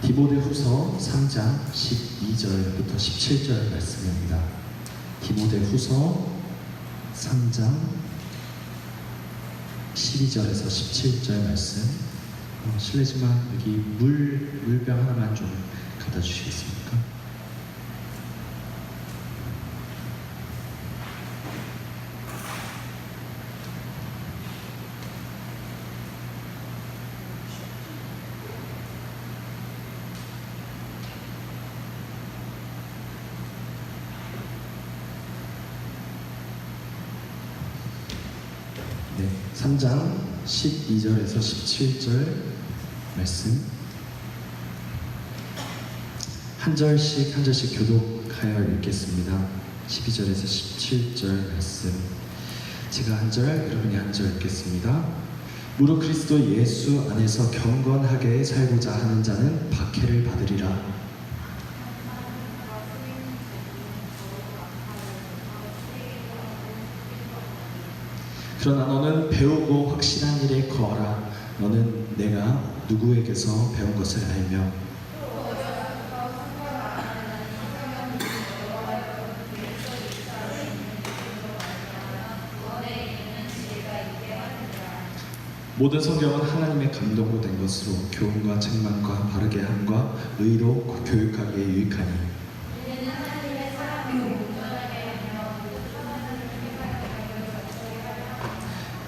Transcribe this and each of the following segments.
디모데후서 3장 12절부터 17절 말씀입니다. 디모데후서 3장 12절에서 17절 말씀. 실례지만 여기 물병 하나만 좀 갖다 주시겠습니까? 네, 3장 12절에서 17절 말씀 한 절씩 교독하여 읽겠습니다. 12절에서 17절 말씀 제가 한 절, 여러분이 한 절 읽겠습니다. 무릇 그리스도 예수 안에서 경건하게 살고자 하는 자는 박해를 받으리라. 그러나 너는 배우고 확신한 일에 거하라. 너는 내가 누구에게서 배운 것을 알며 모든 성경은 하나님의 감동으로 된 것으로 교훈과 책망과 바르게 함과 의로 교육하기에 유익하니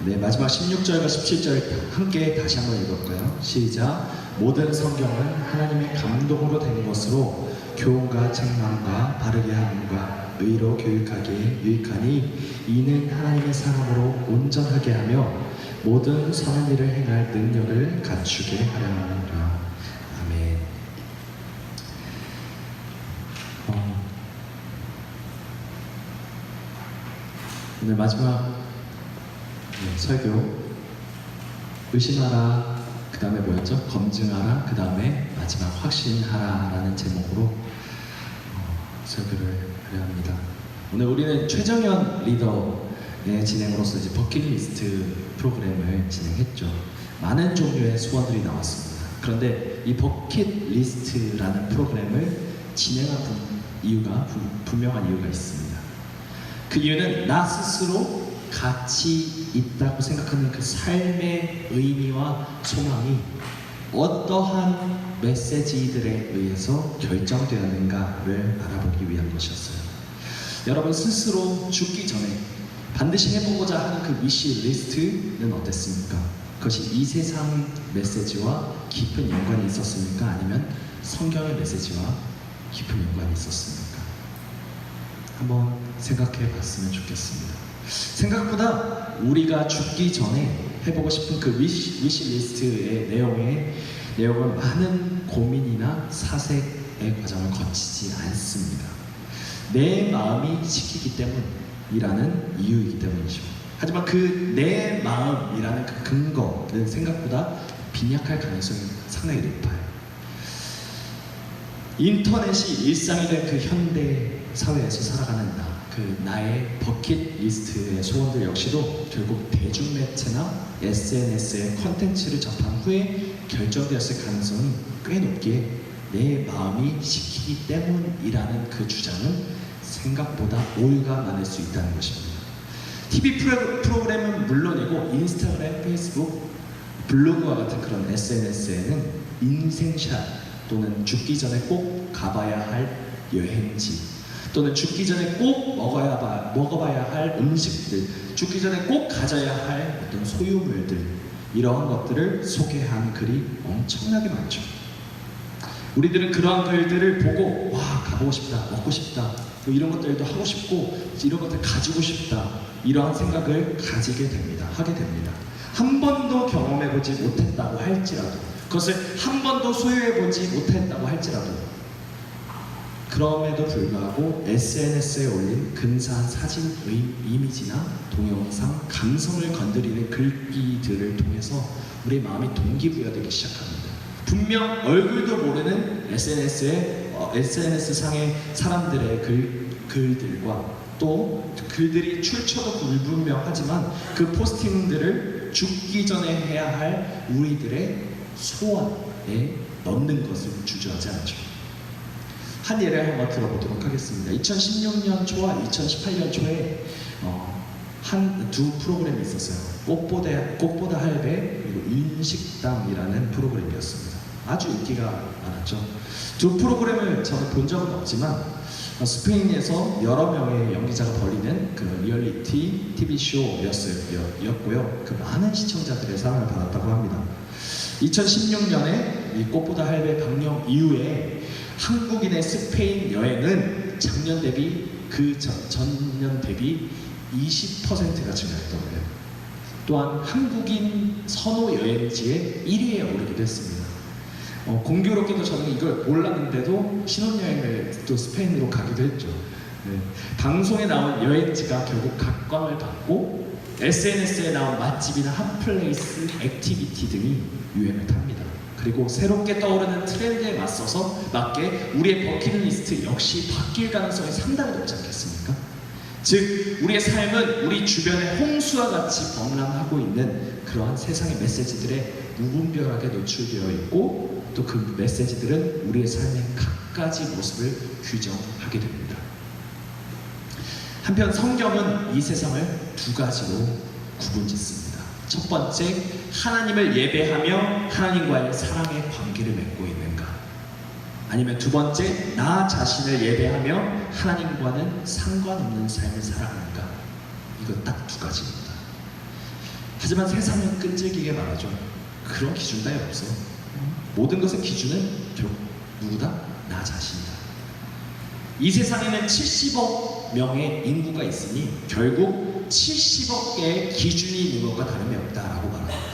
네, 마지막 16절과 17절 함께 다시 한번 읽을까요? 시작! 모든 성경은 하나님의 감동으로 된 것으로 교훈과 책망과 바르게 함과 의로 교육하기에 유익하니 이는 하나님의 사람으로 온전하게 하며 모든 선한 일을 행할 능력을 갖추게 하려 함이라. 아멘. 오늘 마지막 설교 의심하라, 그 다음에 뭐였죠? 검증하라, 그 다음에 마지막 확신하라 라는 제목으로 설교를 하려 합니다. 오늘 우리는 최정현 리더의 진행으로서 이제 버킷리스트 프로그램을 진행했죠. 많은 종류의 소원들이 나왔습니다. 그런데 이 버킷리스트라는 프로그램을 진행한 분명한 이유가 있습니다. 그 이유는 나 스스로 가치 있다고 생각하는 그 삶의 의미와 소망이 어떠한 메시지들에 의해서 결정되었는가를 알아보기 위한 것이었어요. 여러분 스스로 죽기 전에 반드시 해보고자 하는 그 위시 리스트는 어땠습니까? 그것이 이 세상 메시지와 깊은 연관이 있었습니까? 아니면 성경의 메시지와 깊은 연관이 있었습니까? 한번 생각해 봤으면 좋겠습니다. 생각보다 우리가 죽기 전에 해보고 싶은 그 위시리스트의 내용은 많은 고민이나 사색의 과정을 거치지 않습니다. 내 마음이 시키기 때문이라는 이유이기 때문이죠. 하지만 그 내 마음이라는 그 근거는 생각보다 빈약할 가능성이 상당히 높아요. 인터넷이 일상이 된 그 현대 사회에서 살아가는 나의 버킷리스트의 소원들 역시도 결국 대중매체나 SNS의 컨텐츠를 접한 후에 결정되었을 가능성이 꽤 높기에 내 마음이 시키기 때문이라는 그 주장은 생각보다 오류가 많을 수 있다는 것입니다. TV 프로그램은 물론이고 인스타그램, 페이스북, 블로그와 같은 그런 SNS에는 인생샷 또는 죽기 전에 꼭 가봐야 할 여행지 또는 죽기 전에 꼭 먹어봐야 할 음식들, 죽기 전에 꼭 가져야 할 어떤 소유물들, 이러한 것들을 소개한 글이 엄청나게 많죠. 우리들은 그러한 글들을 보고 와, 가보고 싶다, 먹고 싶다, 또 이런 것들도 하고 싶고 이런 것들 가지고 싶다, 이러한 생각을 가지게 됩니다. 하게 됩니다. 한 번도 경험해보지 못했다고 할지라도, 그것을 한 번도 소유해보지 못했다고 할지라도, 그럼에도 불구하고 SNS에 올린 근사한 사진의 이미지나 동영상, 감성을 건드리는 글귀들을 통해서 우리 마음이 동기부여되기 시작합니다. 분명 얼굴도 모르는 SNS상의 사람들의 글들과 또 글들이 출처도 불분명하지만 그 포스팅들을 죽기 전에 해야 할 우리들의 소원에 넣는 것을 주저하지 않죠. 한 예를 한번 들어보도록 하겠습니다. 2016년 초와 2018년 초에 두 프로그램이 있었어요. 꽃보다 할배 그리고 인식당이라는 프로그램이었습니다. 아주 인기가 많았죠. 두 프로그램을 저는 본 적은 없지만 스페인에서 여러 명의 연기자가 벌이는 그 리얼리티 TV 쇼였고요. 그 많은 시청자들의 사랑을 받았다고 합니다. 2016년에 이 꽃보다 할배 방영 이후에 한국인의 스페인 여행은 작년 대비 전년 대비 20%가 증가했다고 해요. 또한 한국인 선호 여행지의 1위에 오르기도 했습니다. 공교롭게도 저는 이걸 몰랐는데도 신혼여행을 또 스페인으로 가기도 했죠. 네. 방송에 나온 여행지가 결국 각광을 받고 SNS에 나온 맛집이나 핫플레이스, 액티비티 등이 유행을 탑니다. 그리고 새롭게 떠오르는 트렌드에 맞게 우리의 버킷리스트 역시 바뀔 가능성이 상당히 높지 않겠습니까? 즉, 우리의 삶은 우리 주변의 홍수와 같이 범람하고 있는 그러한 세상의 메시지들에 무분별하게 노출되어 있고 또 그 메시지들은 우리의 삶의 갖가지 모습을 규정하게 됩니다. 한편 성경은 이 세상을 두 가지로 구분짓습니다. 첫 번째, 하나님을 예배하며 하나님과의 사랑의 관계를 맺고 있는가? 아니면 두 번째, 나 자신을 예배하며 하나님과는 상관없는 삶을 살아가는가? 이거 딱 두 가지입니다. 하지만 세상은 끈질기게 말하죠. 그런 기준 따위 없어. 모든 것의 기준은 결국 누구다? 나 자신이다. 이 세상에는 70억 명의 인구가 있으니 결국 70억 개의 기준이 있는 것과 다름이 없다라고 말합니다.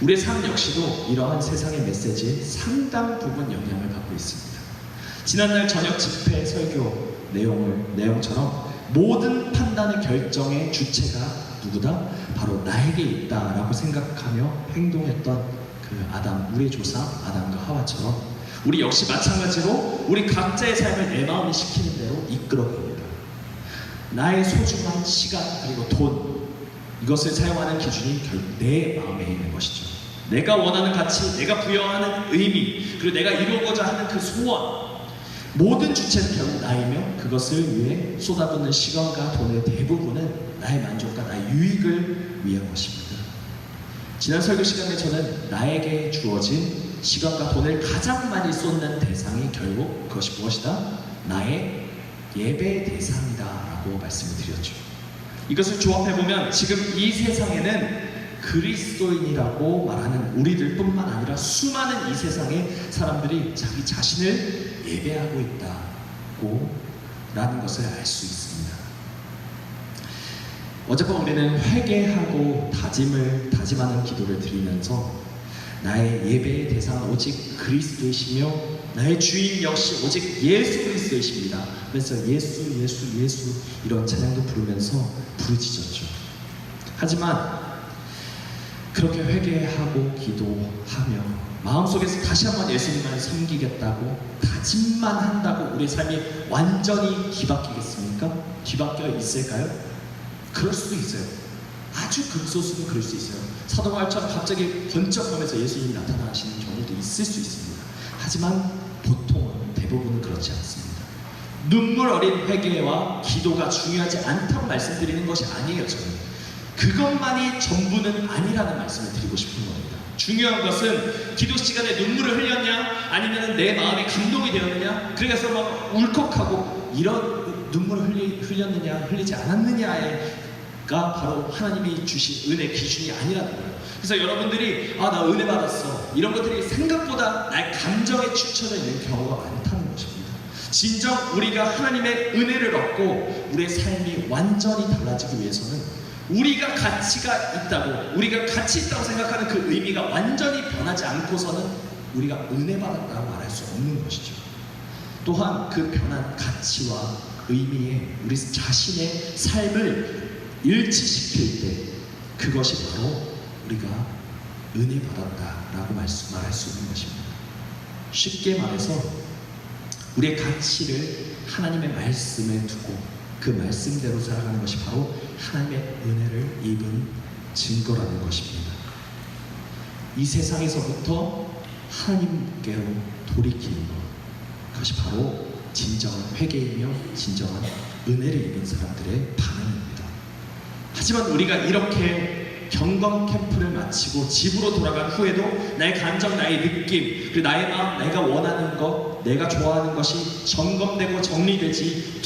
우리의 삶 역시도 이러한 세상의 메시지에 상당 부분 영향을 받고 있습니다. 지난날 저녁 집회 설교 내용처럼 모든 판단의 결정의 주체가 누구다? 바로 나에게 있다라고 생각하며 행동했던 우리의 조상 아담과 하와처럼 우리 역시 마찬가지로 우리 각자의 삶을 내 마음이 시키는 대로 이끌어갑니다. 나의 소중한 시간 그리고 돈, 이것을 사용하는 기준이 결국 내 마음에 있는 것이죠. 내가 원하는 가치, 내가 부여하는 의미, 그리고 내가 이루고자 하는 그 소원, 모든 주체는 결국 나이며 그것을 위해 쏟아붓는 시간과 돈의 대부분은 나의 만족과 나의 유익을 위한 것입니다. 지난 설교 시간에 저는 나에게 주어진 시간과 돈을 가장 많이 쏟는 대상이 결국 그것이 무엇이다? 나의 예배 대상이다 라고 말씀을 드렸죠. 이것을 조합해보면 지금 이 세상에는 그리스도인이라고 말하는 우리들 뿐만 아니라 수많은 이 세상의 사람들이 자기 자신을 예배하고 있다고 라는 것을 알 수 있습니다. 어젯밤 우리는 회개하고 다짐하는 기도를 드리면서 나의 예배의 대상은 오직 그리스도이시며 나의 주인 역시 오직 예수 그리스도이십니다. 그래서 예수 이런 찬양도 부르면서 부르짖었죠. 하지만 그렇게 회개하고 기도하며 마음속에서 다시 한번 예수님을 섬기겠다고 다짐만 한다고 우리의 삶이 완전히 뒤바뀌겠습니까? 뒤바뀌어 있을까요? 그럴 수도 있어요. 아주 극소수는 그럴 수 있어요. 사도 바울처럼 갑자기 번쩍하면서 예수님이 나타나시는 경우도 있을 수 있습니다. 하지만 보통은 대부분은 그렇지 않습니다. 눈물 어린 회개와 기도가 중요하지 않다고 말씀드리는 것이 아니에요. 저는 그것만이 전부는 아니라는 말씀을 드리고 싶은 겁니다. 중요한 것은 기도 시간에 눈물을 흘렸냐 아니면 내 마음이 감동이 되었느냐 그래서 막 울컥하고 이런 눈물을 흘렸느냐 흘리지 않았느냐가 바로 하나님이 주신 은혜 기준이 아니라는 거예요. 그래서 여러분들이 나 은혜 받았어 이런 것들이 생각보다 나의 감정에 치우쳐져 있는 경우가 많다는 것입니다. 진정 우리가 하나님의 은혜를 얻고 우리의 삶이 완전히 달라지기 위해서는 우리가 가치가 있다고 우리가 가치 있다고 생각하는 그 의미가 완전히 변하지 않고서는 우리가 은혜 받았다고 말할 수 없는 것이죠. 또한 그 변한 가치와 의미에 우리 자신의 삶을 일치시킬 때 그것이 바로 우리가 은혜 받았다라고 말할 수 있는 것입니다. 쉽게 말해서 우리의 가치를 하나님의 말씀에 두고 그 말씀대로 살아가는 것이 바로 하나님의 은혜를 입은 증거라는 것입니다. 이 세상에서부터 하나님께로 돌이키는 것, 그것이 바로 진정한 회개이며 진정한 은혜를 입은 사람들의 반응입니다. 하지만 우리가 이렇게 경건 캠프를 마치고 집으로 돌아간 후에도 나의 감정, 나의 느낌, 그리고 나의 마음, 내가 원하는 것, 내가 좋아하는 것이 점검되고 정리되지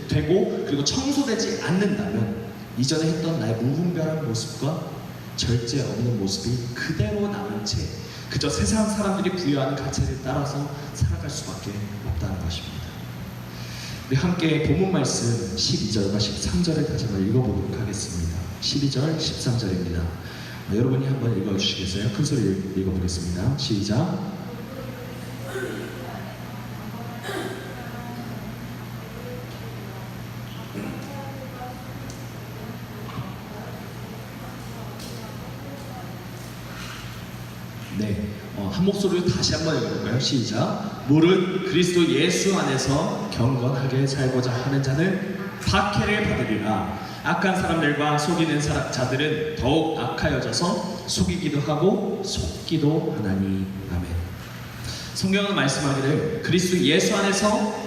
되고 그리고 청소되지 않는다면 이전에 했던 나의 무분별한 모습과 절제 없는 모습이 그대로 남은 채 그저 세상 사람들이 부여하는 가치를 따라서 살아갈 수밖에 없다는 것입니다. 우리 함께 본문 말씀 12절과 13절을 다시 한번 읽어보도록 하겠습니다. 12절, 13절입니다. 여러분이 한번 읽어주시겠어요? 큰 소리로 읽어보겠습니다. 시작. 네, 한 목소리로 다시 한번 읽어볼까요? 시작. 무릇 그리스도 예수 안에서 경건하게 살고자 하는 자는 박해를 받으리라. 악한 사람들과 속이는 자들은 더욱 악하여져서 속이기도 하고 속기도 하나니. 아멘. 성경은 말씀하기를 그리스도 예수 안에서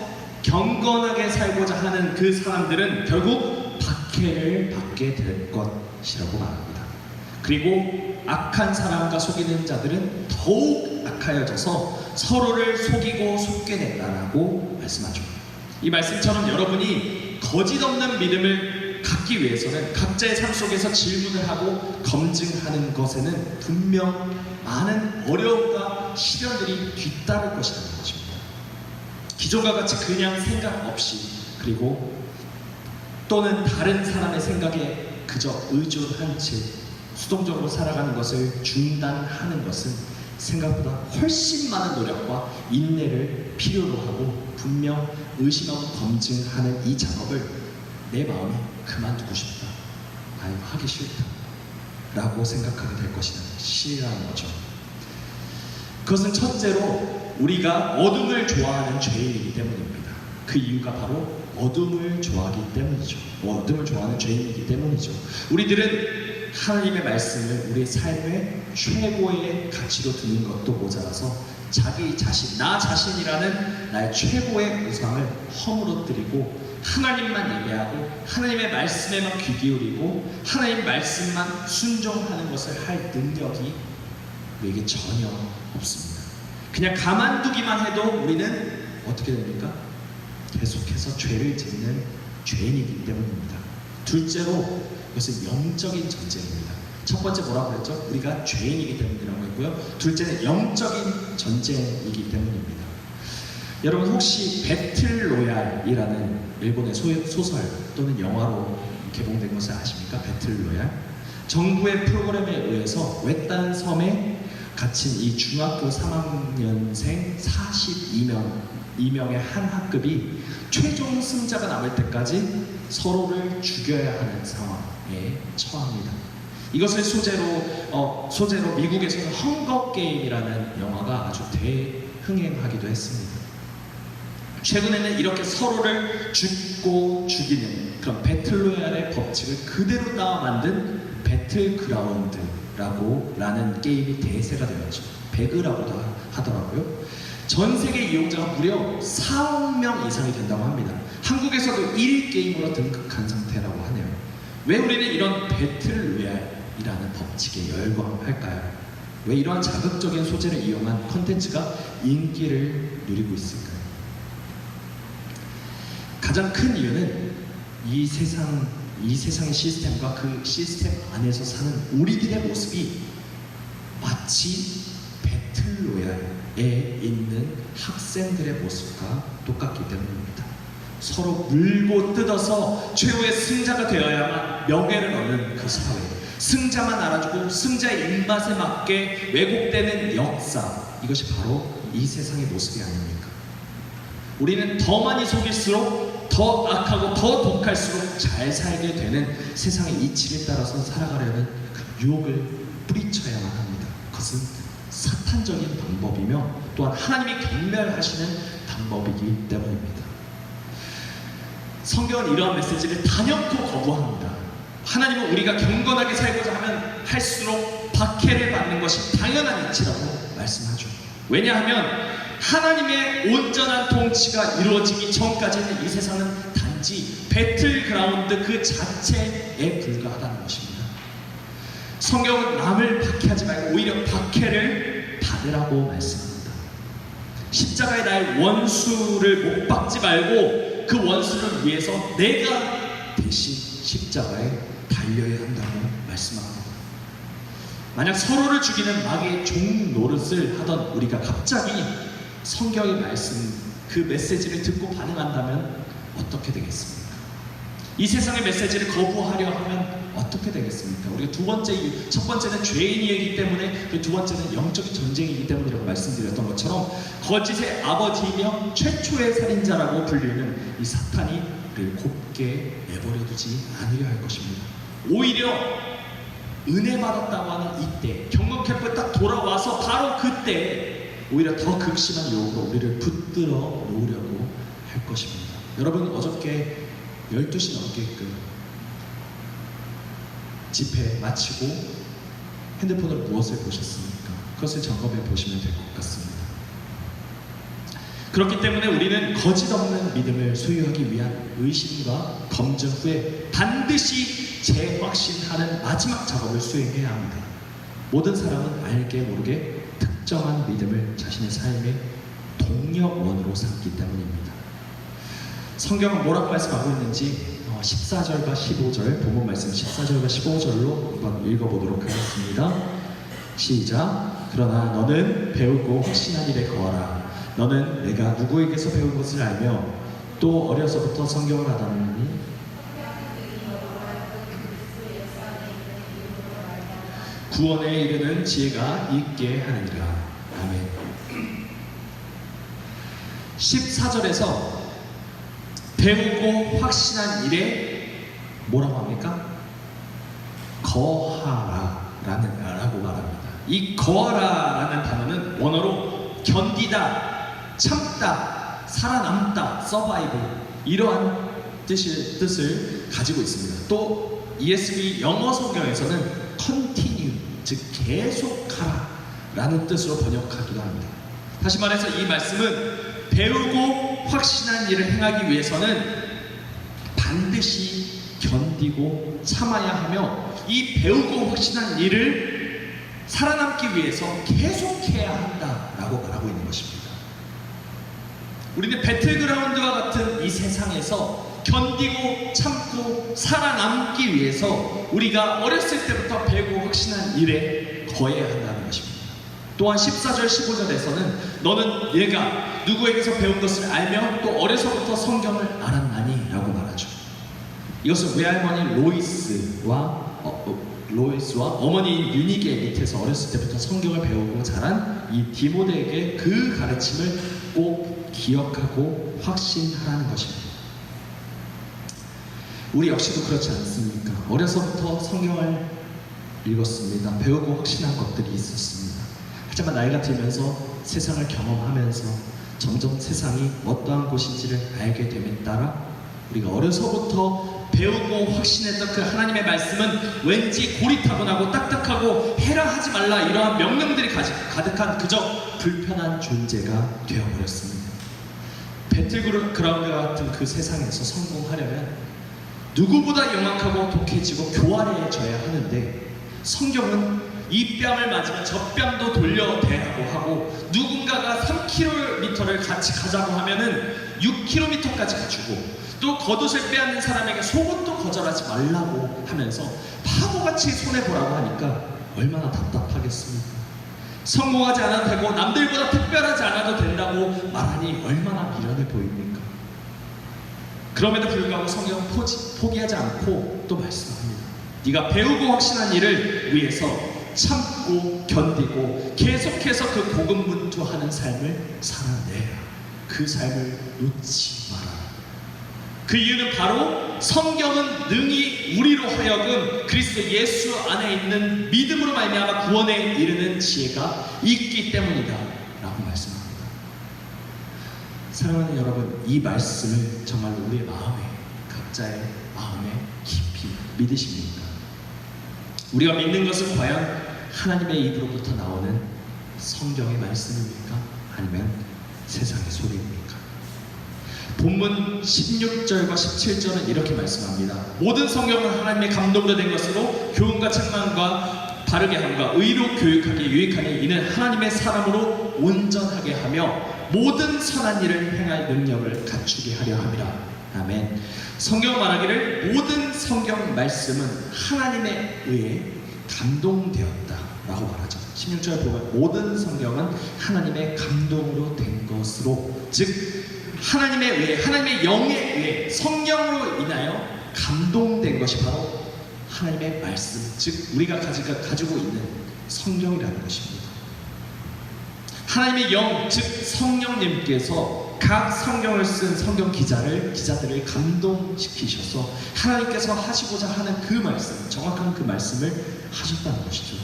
경건하게 살고자 하는 그 사람들은 결국 박해를 받게 될 것이라고 말합니다. 그리고 악한 사람과 속이는 자들은 더욱 악하여져서 서로를 속이고 속게 된다라고 말씀하죠. 이 말씀처럼 여러분이 거짓 없는 믿음을 갖기 위해서는 각자의 삶 속에서 질문을 하고 검증하는 것에는 분명 많은 어려움과 시련들이 뒤따를 것이라는 것입니다. 기존과 같이 그냥 생각 없이 그리고 또는 다른 사람의 생각에 그저 의존한 채 수동적으로 살아가는 것을 중단하는 것은 생각보다 훨씬 많은 노력과 인내를 필요로 하고 분명 의심하고 검증하는 이 작업을 내 마음이 그만두고 싶다, 아니면 하기 싫다 라고 생각하게 될 것이라는 거죠. 그것은 첫째로 우리가 어둠을 좋아하는 죄인이기 때문입니다. 그 이유가 바로 어둠을 좋아하기 때문이죠. 어둠을 좋아하는 죄인이기 때문이죠. 우리들은 하나님의 말씀을 우리의 삶의 최고의 가치로 두는 것도 모자라서 자기 자신, 나 자신이라는 나의 최고의 우상을 허물어뜨리고 하나님만 예배하고 하나님의 말씀에만 귀 기울이고 하나님 말씀만 순종하는 것을 할 능력이 우리에게 전혀 없습니다. 그냥 가만두기만 해도 우리는 어떻게 됩니까? 계속해서 죄를 짓는 죄인이기 때문입니다. 둘째로 이것은 영적인 전쟁입니다. 첫 번째 뭐라고 그랬죠? 우리가 죄인이기 때문이라고 했고요. 둘째는 영적인 전쟁이기 때문입니다. 여러분 혹시 배틀로얄이라는 일본의 소설 또는 영화로 개봉된 것을 아십니까? 배틀로얄. 정부의 프로그램에 의해서 외딴 섬에 갇힌 이 중학교 3학년생 42명의 한 학급이 최종 승자가 남을 때까지 서로를 죽여야 하는 상황에 처합니다. 이것을 소재로 미국에서는 헝거 게임이라는 영화가 아주 대흥행하기도 했습니다. 최근에는 이렇게 서로를 죽고 죽이는 그런 배틀로얄의 법칙을 그대로 따와 만든 배틀그라운드라는 게임이 대세가 되었죠. 배그라고도 하더라고요. 전 세계 이용자가 무려 4억 명 이상이 된다고 합니다. 한국에서도 1위 게임으로 등극한 상태라고 하네요. 왜 우리는 이런 배틀로얄이라는 법칙에 열광할까요? 왜 이러한 자극적인 소재를 이용한 콘텐츠가 인기를 누리고 있을까요? 가장 큰 이유는 이 세상의 시스템과 그 시스템 안에서 사는 우리들의 모습이 마치 배틀로얄에 있는 학생들의 모습과 똑같기 때문입니다. 서로 물고 뜯어서 최후의 승자가 되어야만 명예를 얻는 그 사회, 승자만 알아주고 승자의 입맛에 맞게 왜곡되는 역사, 이것이 바로 이 세상의 모습이 아닙니까? 우리는 더 많이 속일수록 더 악하고 더 독할수록 잘 살게 되는 세상의 이치를 따라서 살아가려는 그 유혹을 뿌리쳐야만 합니다. 그것은 사탄적인 방법이며 또한 하나님이 경멸하시는 방법이기 때문입니다. 성경은 이러한 메시지를 단연코 거부합니다. 하나님은 우리가 경건하게 살고자 하면 할수록 박해를 받는 것이 당연한 이치라고 말씀하죠. 왜냐하면 하나님의 온전한 통치가 이루어지기 전까지는 이 세상은 단지 배틀그라운드 그 자체에 불과하다는 것입니다. 성경은 남을 박해하지 말고 오히려 박해를 받으라고 말씀합니다. 십자가에 나의 원수를 못 박지 말고 그 원수를 위해서 내가 대신 십자가에 달려야 한다고 말씀합니다. 만약 서로를 죽이는 마귀의 종 노릇을 하던 우리가 갑자기 성경의 말씀, 그 메시지를 듣고 반응한다면 어떻게 되겠습니까? 이 세상의 메시지를 거부하려 하면 어떻게 되겠습니까? 우리가 첫 번째는 죄인이기 때문에, 그 두 번째는 영적 전쟁이기 때문이라고 말씀드렸던 것처럼 거짓의 아버지이며 최초의 살인자라고 불리는 이 사탄이 우리를 곱게 내버려두지 않으려 할 것입니다. 오히려 은혜 받았다고 하는 이때, 경건케 딱 돌아와서 바로 그때 오히려 더 극심한 유혹으로 우리를 붙들어 놓으려고 할 것입니다. 여러분, 어저께 12시 넘게끔 집회 마치고 핸드폰으로 무엇을 보셨습니까? 그것을 점검해 보시면 될 것 같습니다. 그렇기 때문에 우리는 거짓 없는 믿음을 소유하기 위한 의심과 검증 후에 반드시 재확신하는 마지막 작업을 수행해야 합니다. 모든 사람은 알게 모르게 특정한 믿음을 자신의 삶의 동력원으로 삼기 때문입니다. 성경은 뭐라고 말씀하고 있는지 14절과 15절, 본문 말씀 14절과 15절로 한번 읽어보도록 하겠습니다. 시작. 그러나 너는 배우고 확신한 일에 거하라. 너는 내가 누구에게서 배운 것을 알며 또 어려서부터 성경을 하다니 구원에 이르는 지혜가 있게 하느니라. 아멘. 14절에서 배우고 확신한 일에 뭐라고 합니까? 거하라 라고 말합니다. 이 거하라 라는 단어는 원어로 견디다, 참다, 살아남다, 서바이벌 이러한 뜻을 가지고 있습니다. 또 ESV 영어 성경에서는 continue, 즉 계속하라 라는 뜻으로 번역하기도 합니다. 다시 말해서 이 말씀은 배우고 확신한 일을 행하기 위해서는 반드시 견디고 참아야 하며 이 배우고 확신한 일을 살아남기 위해서 계속해야 한다라고 말하고 있는 것입니다. 우리는 배틀그라운드와 같은 이 세상에서 견디고 참고 살아남기 위해서 우리가 어렸을 때부터 배우고 확신한 일에 거해야 한다는 것입니다. 또한 14절 15절에서는 너는 얘가 누구에게서 배운 것을 알며 또 어려서부터 성경을 알았나니 라고 말하죠. 이것은 외할머니 로이스와 어머니인 유니게 밑에서 어렸을 때부터 성경을 배우고 자란 이 디모데에게 그 가르침을 꼭 기억하고 확신하라는 것입니다. 우리 역시도 그렇지 않습니까? 어려서부터 성경을 읽었습니다. 배우고 확신한 것들이 있었습니다. 하지만 나이가 들면서 세상을 경험하면서 점점 세상이 어떠한 곳인지를 알게 됨에 따라 우리가 어려서부터 배우고 확신했던 그 하나님의 말씀은 왠지 고리타분하고 딱딱하고 해라 하지 말라 이러한 명령들이 가득한 그저 불편한 존재가 되어버렸습니다. 배틀그라운드 같은 그 세상에서 성공하려면 누구보다 영악하고 독해지고 교활해져야 하는데 성경은 이 뺨을 맞으면 저 뺨도 돌려대라고 하고 누군가가 3km를 같이 가자고 하면은 6km까지 가주고 또 겉옷을 빼앗는 사람에게 속옷도 거절하지 말라고 하면서 바보같이 손해보라고 하니까 얼마나 답답하겠습니까? 성공하지 않아도 되고 남들보다 특별하지 않아도 된다고 말하니 얼마나 미련해 보입니까? 그럼에도 불구하고 성경은 포기하지 않고 또 말씀합니다. 네가 배우고 확신한 일을 위해서 참고 견디고 계속해서 그 고군분투하는 삶을 살아내라. 그 삶을 놓지 마라. 그 이유는 바로 성경은 능히 우리로 하여금 그리스도 예수 안에 있는 믿음으로 말미암아 구원에 이르는 지혜가 있기 때문이다 라고 말씀합니다. 사랑하는 여러분, 이 말씀을 정말 우리의 마음에, 각자의 마음에 깊이 믿으십니까? 우리가 믿는 것은 과연 하나님의 입으로부터 나오는 성경의 말씀입니까? 아니면 세상의 소리입니까? 본문 16절과 17절은 이렇게 말씀합니다. 모든 성경은 하나님의 감동으로 된 것으로 교훈과 책망과 바르게 함과 의로 교육하기에 유익하니 이는 하나님의 사람으로 온전하게 하며 모든 선한 일을 행할 능력을 갖추게 하려 함이라. 아멘. 성경 말하기를 모든 성경 말씀은 하나님에 의해 감동되었다 라고 말하죠. 16절 보면 모든 성경은 하나님의 감동으로 된 것으로, 즉 하나님에 의해, 하나님의 영에 의해, 성령으로 인하여 감동된 것이 바로 하나님의 말씀, 즉 우리가 가지고 있는 성경이라는 것입니다. 하나님의 영, 즉 성령님께서 각 성경을 쓴 성경 기자들을 감동시키셔서 하나님께서 하시고자 하는 그 말씀, 정확한 그 말씀을 하셨다는 것이죠.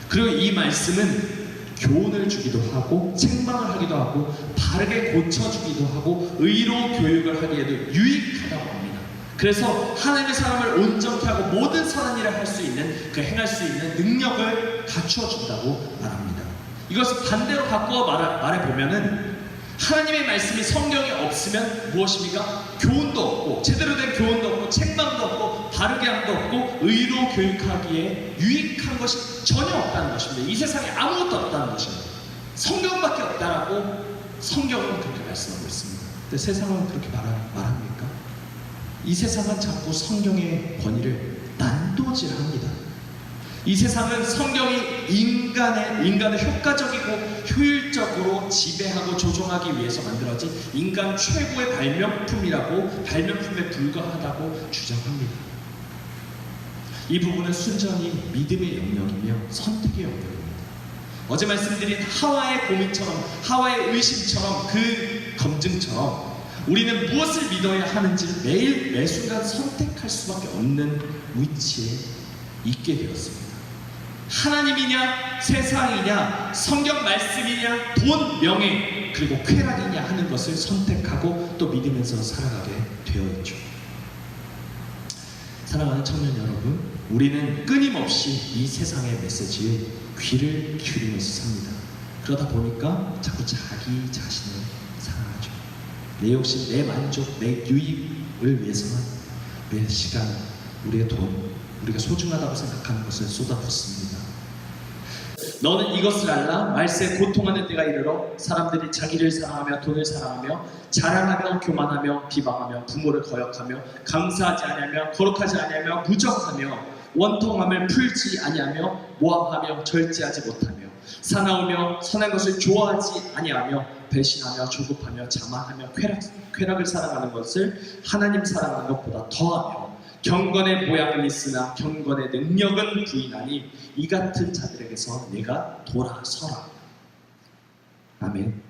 그리고 이 말씀은 교훈을 주기도 하고 책망을 하기도 하고 바르게 고쳐주기도 하고 의로 교육을 하기에도 유익하다고 합니다. 그래서 하나님의 사람을 온전케 하고 모든 선한 일을 할 수 있는, 그 행할 수 있는 능력을 갖추어 준다고 말합니다. 이것을 반대로 바꾸어 말해보면은 하나님의 말씀이 성경에 없으면 무엇입니까? 교훈도 없고, 제대로 된 교훈도 없고, 책망도 없고, 바르게 함도 없고, 의로 교육하기에 유익한 것이 전혀 없다는 것입니다. 이 세상에 아무것도 없다는 것입니다. 성경밖에 없다라고 성경은 그렇게 말씀하고 있습니다. 근데 세상은 그렇게 말합니까? 이 세상은 자꾸 성경의 권위를 난도질합니다. 이 세상은 성경이 인간을 효과적이고 효율적으로 지배하고 조종하기 위해서 만들어진 인간 최고의 발명품이라고, 발명품에 불과하다고 주장합니다. 이 부분은 순전히 믿음의 영역이며 선택의 영역입니다. 어제 말씀드린 하와의 고민처럼, 하와의 의심처럼, 그 검증처럼 우리는 무엇을 믿어야 하는지를 매일 매순간 선택할 수밖에 없는 위치에 있게 되었습니다. 하나님이냐, 세상이냐, 성경 말씀이냐, 돈, 명예, 그리고 쾌락이냐 하는 것을 선택하고 또 믿으면서 살아가게 되어 있죠. 사랑하는 청년 여러분, 우리는 끊임없이 이 세상의 메시지에 귀를 기울이면서 삽니다. 그러다 보니까 자꾸 자기 자신을 사랑하죠. 내 욕심, 내 만족, 내 유익을 위해서만 우리의 시간, 우리의 돈, 우리가 소중하다고 생각하는 것을 쏟아붓습니다. 너는 이것을 알라. 말세에 고통하는 때가 이르러 사람들이 자기를 사랑하며 돈을 사랑하며 자랑하며 교만하며 비방하며 부모를 거역하며 감사하지 아니하며 거룩하지 아니하며 무정하며 원통함을 풀지 아니하며 모함하며 절제하지 못하며 사나우며 선한 것을 좋아하지 아니하며 배신하며 조급하며 자만하며 쾌락을 사랑하는 것을 하나님 사랑하는 것보다 더하며 경건의 모양은 있으나 경건의 능력은 부인하니 이 같은 자들에게서 내가 돌아서라. 아멘.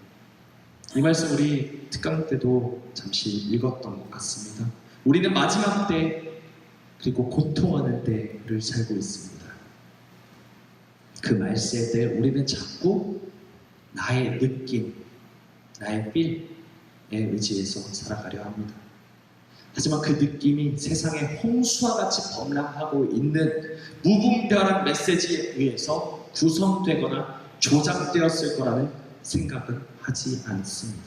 이 말씀 우리 특강 때도 잠시 읽었던 것 같습니다. 우리는 마지막 때, 그리고 고통하는 때를 살고 있습니다. 그 말세 때 우리는 자꾸 나의 느낌, 나의 필에 의지해서 살아가려 합니다. 하지만 그 느낌이 세상의 홍수와 같이 범람하고 있는 무분별한 메시지에 의해서 구성되거나 조작되었을 거라는 생각은 하지 않습니다.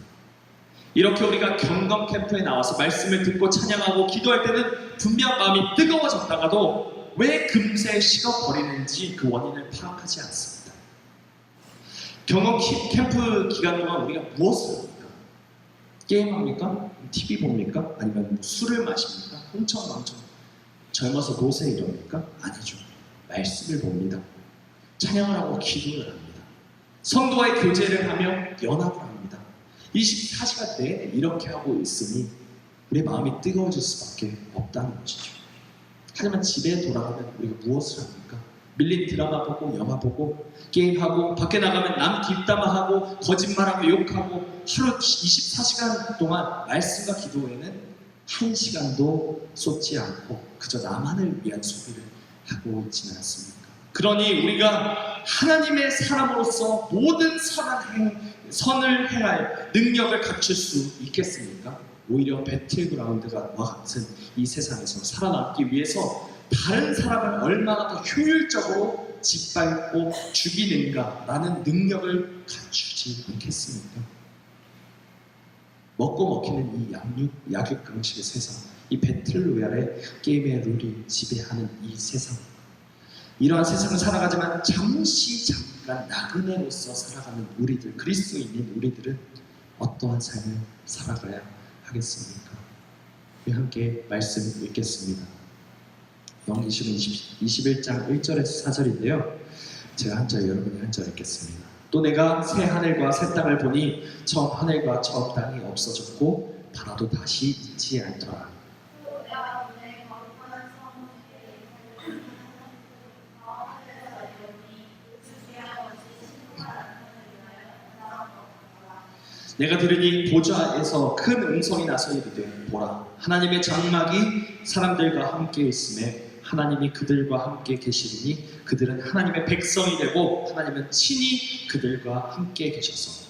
이렇게 우리가 경건 캠프에 나와서 말씀을 듣고 찬양하고 기도할 때는 분명 마음이 뜨거워졌다가도 왜 금세 식어버리는지 그 원인을 파악하지 않습니다. 경건 캠프 기간 동안 우리가 무엇을 합니까? 게임합니까? TV 봅니까? 아니면 술을 마십니까? 흥청망청 젊어서 노세 이럽니까? 아니죠. 말씀을 봅니다. 찬양을 하고 기도를 합니다. 성도와의 교제를 하며 연합을 합니다. 24시간 내내 이렇게 하고 있으니 우리 마음이 뜨거워질 수밖에 없다는 것이죠. 하지만 집에 돌아가면 우리가 무엇을 합니까? 밀린 드라마 보고 영화 보고 게임하고 밖에 나가면 남 뒷담화하고 거짓말하고 욕하고 하루 24시간 동안 말씀과 기도에는 1시간도 쏟지 않고 그저 나만을 위한 소비를 하고 있지는 않습니까? 그러니 우리가 하나님의 사람으로서 모든 선을 행할 능력을 갖출 수 있겠습니까? 오히려 배틀그라운드와 같은 이 세상에서 살아남기 위해서 다른 사람을 얼마나 더 효율적으로 짓밟고 죽이는가라는 능력을 갖추지 않겠습니까? 먹고 먹히는 이 약육강식의 세상, 이 배틀로얄의 게임의 룰이 지배하는 이 세상, 이러한 세상을 살아가지만 잠깐 나그네로서 살아가는 우리들, 그리스도인인 우리들은 어떠한 삶을 살아가야 하겠습니까? 우리 함께 말씀 읽겠습니다. 영계시록 21장 1절에서 4절인데요. 제가 한 절, 여러분이 한 절 읽겠습니다. 또 내가 새 하늘과 새 땅을 보니 처음 하늘과 처음 땅이 없어졌고 바다도 다시 있지 않더라. 내가 들으니 보좌에서 큰 음성이 나서 이르되 보라 하나님의 장막이 사람들과 함께 있음에 하나님이 그들과 함께 계시리니 그들은 하나님의 백성이 되고 하나님은 친히 그들과 함께 계셔서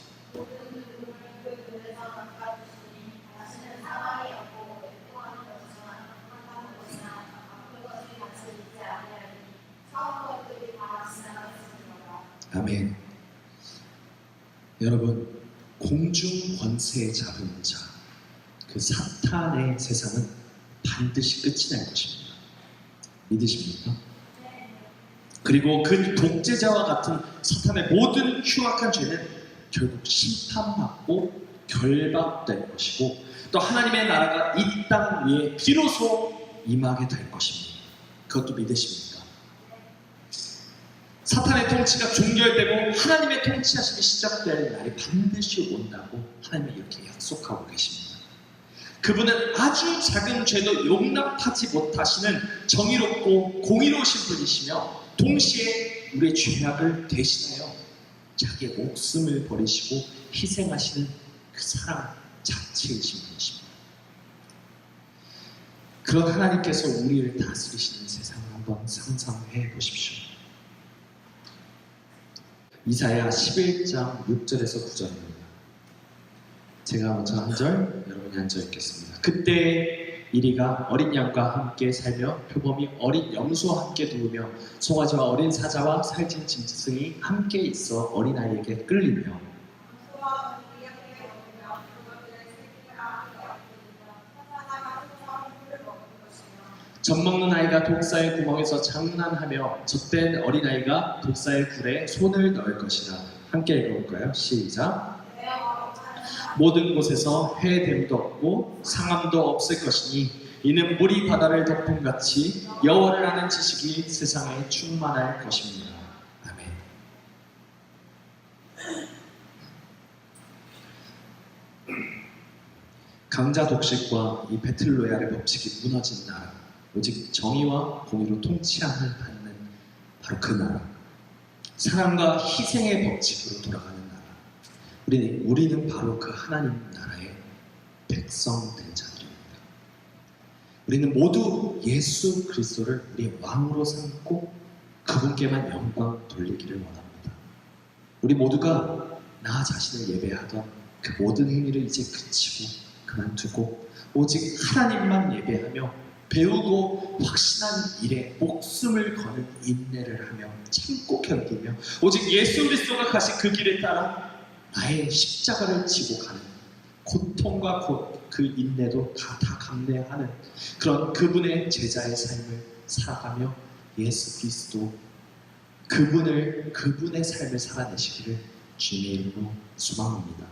아멘. 여러분, 공중 권세 잡은 자, 그 사탄의 세상은 반드시 끝이 날 것입니다. 믿으십니까? 그리고 그 독재자와 같은 사탄의 모든 흉악한 죄는 결국 심판받고 결박될 것이고 또 하나님의 나라가 이 땅 위에 비로소 임하게 될 것입니다. 그것도 믿으십니까? 사탄의 통치가 종결되고 하나님의 통치하심이 시작될 날이 반드시 온다고 하나님이 이렇게 약속하고 계십니다. 그분은 아주 작은 죄도 용납하지 못하시는 정의롭고 공의로우신 분이시며 동시에 우리의 죄악을 대신하여 자기의 목숨을 버리시고 희생하시는 그 사랑 자체이신 분이십니다. 그런 하나님께서 우리를 다스리시는 세상을 한번 상상해 보십시오. 이사야 11장 6절에서 9절입니다. 제가 먼저 한 절, 여러분이 한 절 읽겠습니다. 그때 이리가 어린 양과 함께 살며 표범이 어린 염소와 함께 누우며 송아지와 어린 사자와 살찐 짐승이 함께 있어 어린아이에게 끌리며 젖먹는 아이가 독사의 구멍에서 장난하며 젖된 어린아이가 독사의 굴에 손을 넣을 것이라. 함께 읽어볼까요? 시작. 모든 곳에서 해됨도 없고 상함도 없을 것이니 이는 물이 바다를 덮음같이 여호와를 아는 지식이 세상에 충만할 것입니다. 아멘. 강자 독식과 이 배틀로얄의 법칙이 무너진 나라, 오직 정의와 공의로 통치함을 받는 바로 그 나라, 사랑과 희생의 법칙으로 돌아가는 나라, 우리는 바로 그 하나님 나라의 백성된 자들입니다. 우리는 모두 예수 그리스도를 우리의 왕으로 삼고 그분께만 영광 돌리기를 원합니다. 우리 모두가 나 자신을 예배하던 그 모든 행위를 이제 그치고 그만두고 오직 하나님만 예배하며 배우고 확신한 일에 목숨을 거는 인내를 하며 참고 견디며 오직 예수 그리스도가 가신 그 길에 따라 나의 십자가를 지고 가는 고통과 그 인내도 다 감내하는 그런 그분의 제자의 삶을 살아가며 예수 그리스도 그분의 삶을 살아내시기를 주님의 이름으로 소망합니다.